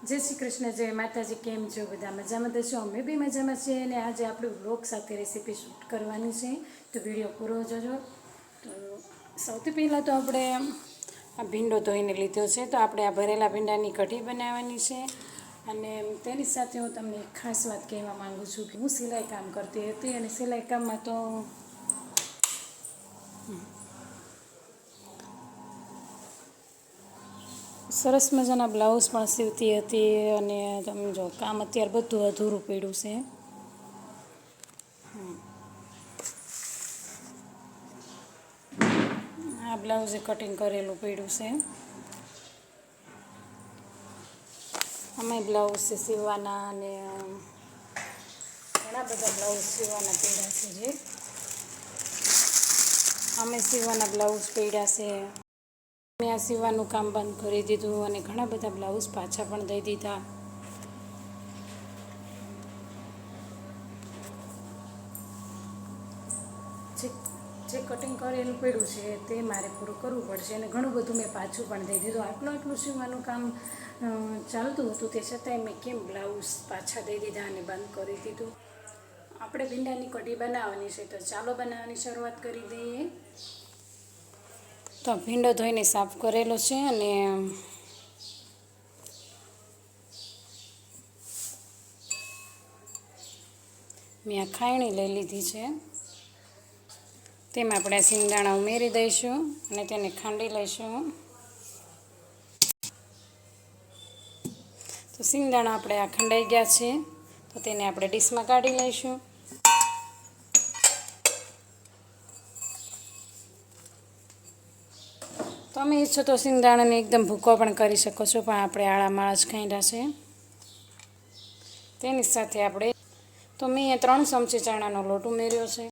जय श्री कृष्ण, जय माताजी। केम छो बधा? मजामां तो छो? अमे बी मजामां छीए ने आज आपणे व्लॉग साथे रेसिपी शूट करवानी छे, तो विडियो पूरो जोजो। तो सौथी पहेला तो आपणे आ भींडो धोईने लीधो छे, तो आपणे आ भरेला भींडानी कढी बनाववानी छे। अने तेनी साथे हूँ तमने एक खास वात कहेवा मांगू छूं कि हूँ सिलाई काम करती हती अने सिलाई काममां तो सरस मजाना ब्लाउज पण सीवती हती अने तमे जो काम अत्यारे बधुं अधूरुं पड्युं छे। आ ब्लाउजे कटिंग करेलुं पड्युं छे। अमे ब्लाउज सीववाना अने घणा बधा ब्लाउज सीववाना पड्या छे। जे अमे सीववाना ब्लाउज पड्या छे। मैं आ सीववानुं काम बंद करी दीधुं अने घणा बधा ब्लाउज पाछा पण दई दीधा। जे कटिंग करेलुं पड्युं छे ते मारे पूरुं करवुं पड़शे अने घणुं बधुं मैं पाछुं पण दई दीधुं। आटલું सीववानुं काम चालતું હતું તે છતાંય મેં કેમ બ્લાઉઝ પાછા દઈ દીધા અને બંધ કરી દીધું। આપણે ભીંડાની કઢી બનાવવાની છે, તો ચાલો બનાવવાની શરૂઆત કરી દઈએ। તો ભીંડો ધોઈને સાફ કરેલો છે અને મેં આ ખાયણી લઈ લીધી છે। તેમાં આપણે સિંગદાણા ઉમેરી દઈશું અને તેને ખાંડી લઈશું। તો સિંગદાણા આપણે આ ખંડાઈ ગયા છે, તો તેને આપણે ડીશમાં કાઢી લઈશું। તમે ઈચ્છો તો સિંગદાણાને એકદમ ભૂકો પણ કરી શકો છો, પણ આપણે આળા માળા જ ખાંડ્યા છે। તેની સાથે આપણે તો મેં અહીંયા 3 ચમચી ચણાનો લોટ ઉમેર્યો છે,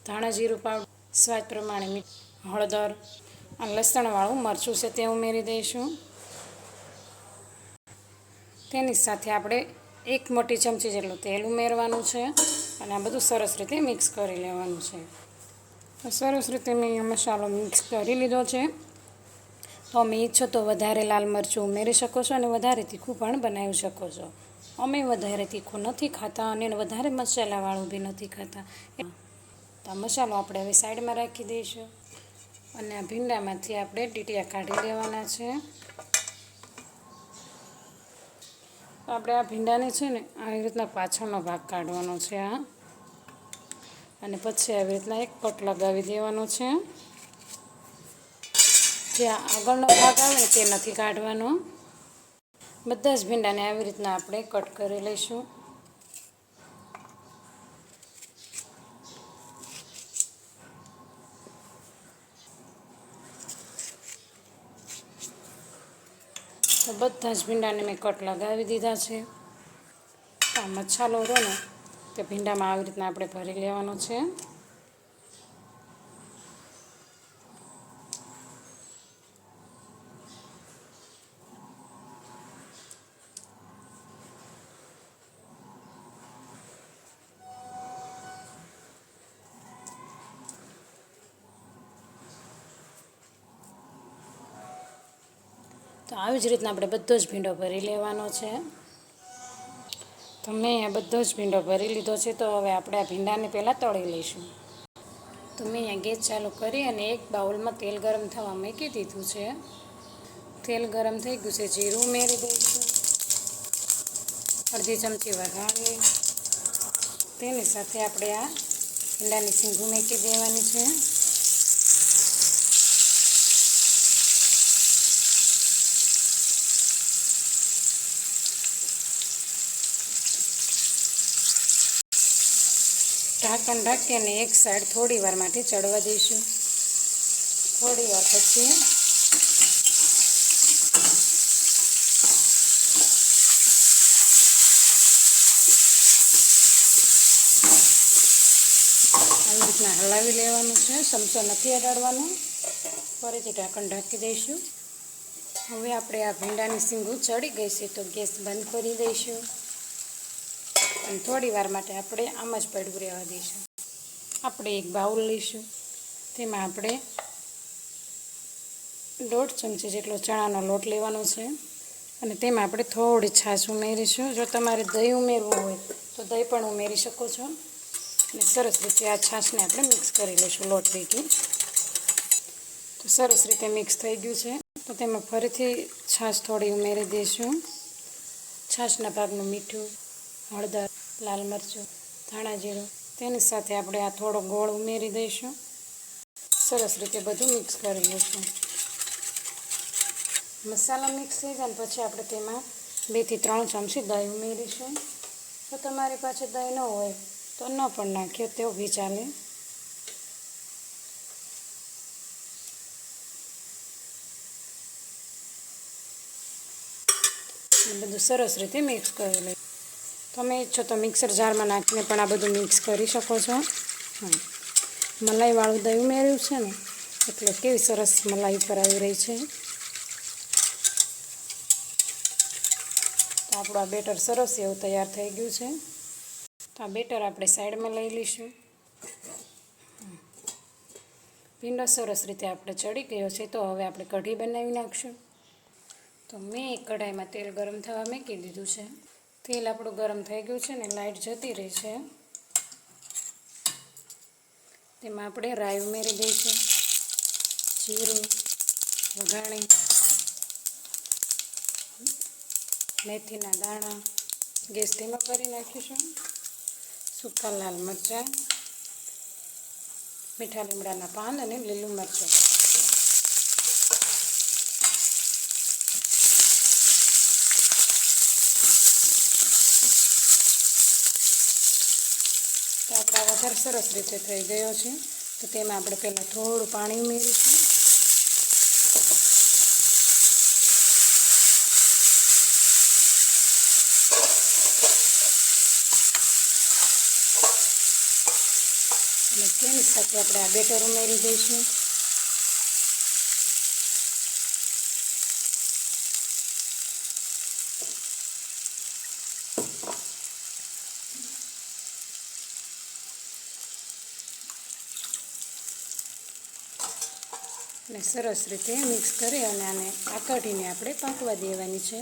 ધાણા જીરું પાવડર, સ્વાદ પ્રમાણે મીઠું, હળદર, અને લસણવાળું મરચું છે તે ઉમેરી દઈશું। તેની સાથે આપણે 1 મોટી ચમચી જેટલું તેલ ઉમેરવાનું છે અને આ બધું સરસ રીતે મિક્સ કરી લેવાનું છે। તો સરસ રીતે મેં મસાલો મિક્સ કરી લીધો છે। તો અમે ઈચ્છો તો વધારે લાલ મરચું ઉમેરી શકો છો અને વધારે તીખું પણ બનાવી શકો છો। અમે વધારે તીખું નથી ખાતા અને વધારે મસાલાવાળું બી નથી ખાતા। તો આ મસાલો આપણે હવે સાઈડમાં રાખી દઈશું અને આ ભીંડામાંથી આપણે ડીટીયા કાઢી લેવાના છે। આપણે આ ભીંડાને છે ને આવી રીતના પાછળનો ભાગ કાઢવાનો છે આ, અને પછી આવી રીતના એક કટ લગાવી દેવાનો છે। જે આગળનો ભાગ આવે ને તે નથી કાઢવાનો। બધા જ ભીંડાને આવી રીતના આપણે કટ કરી લઈશું। તો બધા જ ભીંડાને મેં કટ લગાવી દીધા છે। આ મસાલો રહ્યો ને તે ભીંડામાં આવી રીતના આપણે ભરી લેવાનો છે। તો આવી જ રીતના આપણે બધો જ ભીંડો ભરી લેવાનો છે। તો મેં અહીંયા બધો જ ભીંડો ભરી લીધો છે। તો હવે આપણે આ ભીંડાને પહેલાં તળી લઈશું। તો મેં અહીંયા ગેસ ચાલુ કરી અને એક બાઉલમાં તેલ ગરમ થવા મૂકી દીધું છે। તેલ ગરમ થઈ ગયું છે, જીરું ઉમેરી દઈશું, અડધી ચમચી વઘારી, તેની સાથે આપણે આ ભીંડાની સીંગું મૂકી દેવાની છે। ઢાંકણ ઢાંકી અને એક સાઈડ થોડી વાર માટે ચડવા દઈશું। થોડી વાર પછી આવી રીતના હલાવી લેવાનું છે, ચમચો નથી અડાડવાનો। ફરીથી ઢાંકણ ઢાંકી દઈશું। હવે આપણે આ ભીંડાની સીંગું ચડી ગઈ છે, તો ગેસ બંધ કરી દઈશું અને થોડી વાર માટે આપણે આમ જ પડવું રહેવા દઈશું। આપણે એક બાઉલ લઈશું, તેમાં આપણે 1.5 ચમચી જેટલો ચણાનો લોટ લેવાનો છે અને તેમાં આપણે થોડી છાશ ઉમેરીશું. જો તમારે દહીં ઉમેરવું હોય તો દહીં પણ ઉમેરી શકો છો. અને સરસ રીતે આ છાશને આપણે મિક્સ કરી લઈશું લોટ ભેગી. તો સરસ રીતે મિક્સ થઈ ગયું છે. તો તેમાં ફરીથી છાશ થોડી ઉમેરી દઈશું. છાશના ભાગનું મીઠું, હળદર, લાલ મરચું, ધાણા જીરું, તેની સાથે આપણે આ થોડો ગોળ ઉમેરી દઈશું. સરસ રીતે બધું મિક્સ કરી લઈશું. મસાલા મિક્સ થઈ જાય ને પછી આપણે તેમાં 2 થી 3 ચમચી દહીં ઉમેરીશું. જો તમારી પાસે દહીં ન હોય તો ન પણ નાખ્યો તો બી ચાલે. બધું સરસ રીતે મિક્સ કરી લઈએ. તમે ઈચ્છો તો મિક્સર જારમાં નાખીને પણ આ બધું મિક્સ કરી શકો છો. મલાઈવાળું દહીં ઉમેર્યું છે ને એટલે કેવી સરસ મલાઈ ઉપર આવી રહી છે. તો આપણું આ બેટર સરસ એવું તૈયાર થઈ ગયું છે. તો આ બેટર આપણે સાઈડમાં લઈ લઈશું. ભીંડો સરસ રીતે આપણે ચડી ગયો છે. તો હવે આપણે કઢી બનાવી નાખશું. તો મેં એક કઢાઈમાં તેલ ગરમ થવા મૂકી દીધું છે. તેલ આપણું ગરમ થઈ ગયું છે ને લાઈટ જતી રહી છે. તેમાં આપણે રાઈ ઉમેરી દઈશું, જીરું, વઘાણી, મેથીના દાણા, ગેસ ધીમો કરી નાખીશું, સૂકા લાલ મરચાં, મીઠા લીમડાના પાન અને લીલું મરચાં. તો આપણા વઘાર સરસ રીતે થઈ ગયો છે. તો તેમાં આપણે પહેલાં થોડું પાણી ઉમેરીશું. અને તેની સાથે આપણે આ બેટર ઉમેરી દઈશું. અને સરસ રીતે મિક્સ કરી અને આને આ કઢીને આપણે પાકવા દેવાની છે.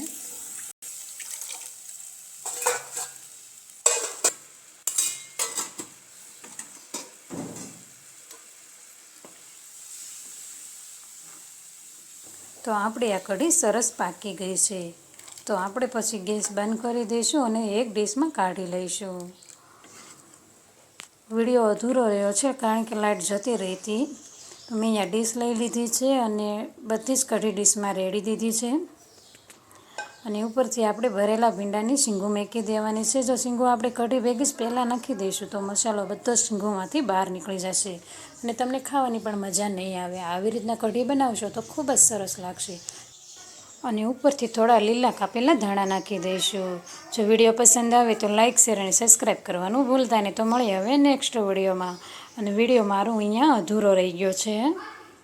તો આપણી આ કઢી સરસ પાકી ગઈ છે. તો આપણે પછી ગેસ બંધ કરી દઈશું અને એક ડીશમાં કાઢી લઈશું. વિડીયો અધૂરો રહ્યો છે કારણ કે લાઇટ જતી રહી હતી. તો મેં અહીંયા ડીશ લઈ લીધી છે અને બધી જ કઢી ડીશમાં રેડી દીધી છે. અને ઉપરથી આપણે ભરેલા ભીંડાની શીંગું મૂકી દેવાની છે. જો શીંગું આપણે કઢી ભેગી જ પહેલાં નાખી દઈશું તો મસાલો બધો શીંગુમાંથી બહાર નીકળી જશે અને તમને ખાવાની પણ મજા નહીં આવે. આવી રીતના કઢી બનાવશો તો ખૂબ જ સરસ લાગશે. અને ઉપરથી થોડા લીલા કાપેલા ધાણા નાખી દઈશું. જો વિડીયો પસંદ આવે તો લાઇક, શેર અને સબસ્ક્રાઈબ કરવાનું ભૂલતા નહીં. તો મળીએ હવે નેક્સ્ટ વિડીયોમાં. અને વિડીયો મારો અહીંયા અધૂરો રહી ગયો છે.